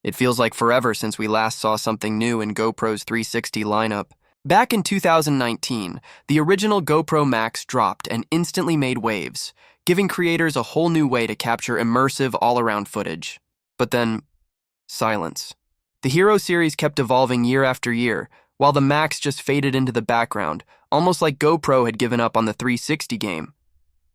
It feels like forever since we last saw something new in GoPro's 360 lineup. Back in 2019, the original GoPro Max dropped and instantly made waves, giving creators a whole new way to capture immersive all-around footage. But then, silence. The Hero series kept evolving year after year, while the Max just faded into the background, almost like GoPro had given up on the 360 game.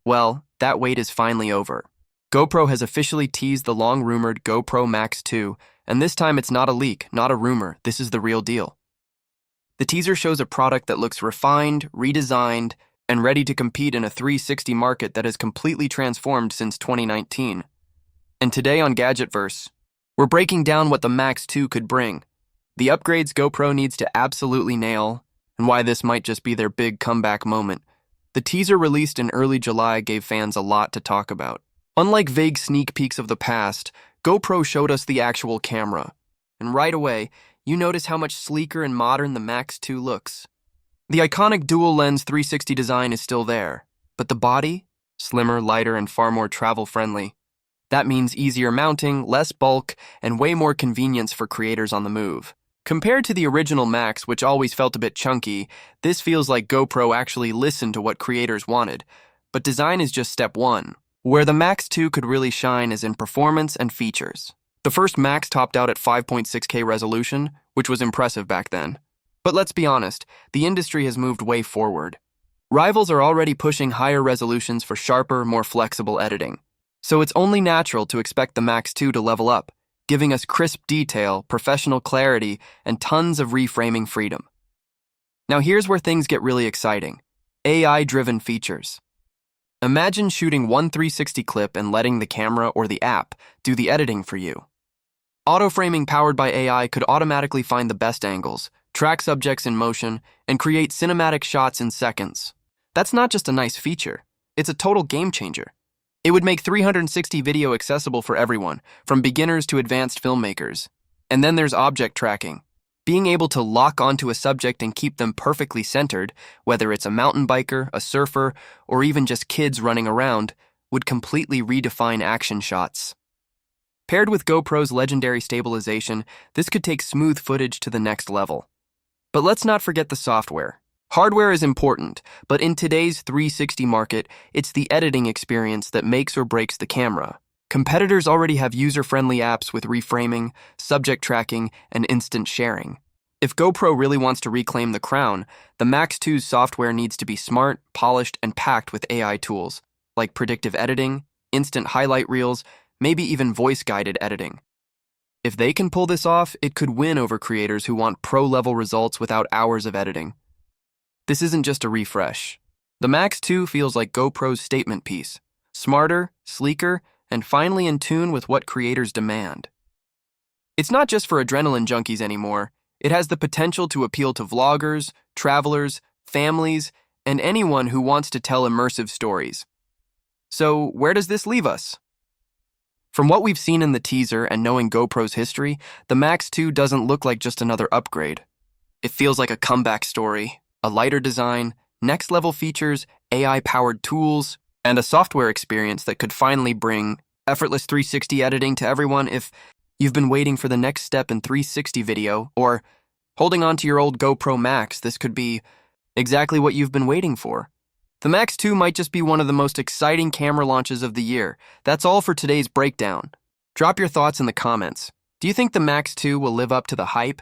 Well, that wait is finally over. GoPro has officially teased the long-rumored GoPro Max 2, and this time it's not a leak, not a rumor, this is the real deal. The teaser shows a product that looks refined, redesigned, and ready to compete in a 360 market that has completely transformed since 2019. And today on Gadgetverse, we're breaking down what the Max 2 could bring, the upgrades GoPro needs to absolutely nail, and why this might just be their big comeback moment. The teaser released in early July gave fans a lot to talk about. Unlike vague sneak peeks of the past, GoPro showed us the actual camera. And right away, you notice how much sleeker and modern the Max 2 looks. The iconic dual-lens 360 design is still there, but the body? Slimmer, lighter, and far more travel-friendly. That means easier mounting, less bulk, and way more convenience for creators on the move. Compared to the original Max, which always felt a bit chunky, this feels like GoPro actually listened to what creators wanted. But design is just step one. Where the Max 2 could really shine is in performance and features. The first Max topped out at 5.6K resolution, which was impressive back then. But let's be honest, the industry has moved way forward. Rivals are already pushing higher resolutions for sharper, more flexible editing. So it's only natural to expect the Max 2 to level up, giving us crisp detail, professional clarity, and tons of reframing freedom. Now here's where things get really exciting. AI-driven features. Imagine shooting one 360 clip and letting the camera or the app do the editing for you. Auto-framing powered by AI could automatically find the best angles, track subjects in motion, and create cinematic shots in seconds. That's not just a nice feature, it's a total game changer. It would make 360 video accessible for everyone, from beginners to advanced filmmakers. And then there's object tracking. Being able to lock onto a subject and keep them perfectly centered, whether it's a mountain biker, a surfer, or even just kids running around, would completely redefine action shots. Paired with GoPro's legendary stabilization, this could take smooth footage to the next level. But let's not forget the software. Hardware is important, but in today's 360 market, it's the editing experience that makes or breaks the camera. Competitors already have user-friendly apps with reframing, subject tracking, and instant sharing. If GoPro really wants to reclaim the crown, the Max 2's software needs to be smart, polished, and packed with AI tools, like predictive editing, instant highlight reels, maybe even voice-guided editing. If they can pull this off, it could win over creators who want pro-level results without hours of editing. This isn't just a refresh. The Max 2 feels like GoPro's statement piece, smarter, sleeker, and finally in tune with what creators demand. It's not just for adrenaline junkies anymore. It has the potential to appeal to vloggers, travelers, families, and anyone who wants to tell immersive stories. So, where does this leave us? From what we've seen in the teaser and knowing GoPro's history, the Max 2 doesn't look like just another upgrade. It feels like a comeback story, a lighter design, next-level features, AI-powered tools, and a software experience that could finally bring effortless 360 editing to everyone. If you've been waiting for the next step in 360 video, or holding on to your old GoPro Max, this could be exactly what you've been waiting for. The Max 2 might just be one of the most exciting camera launches of the year. That's all for today's breakdown. Drop your thoughts in the comments. Do you think the Max 2 will live up to the hype?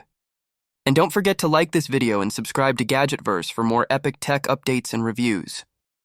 And don't forget to like this video and subscribe to Gadgetverse for more epic tech updates and reviews.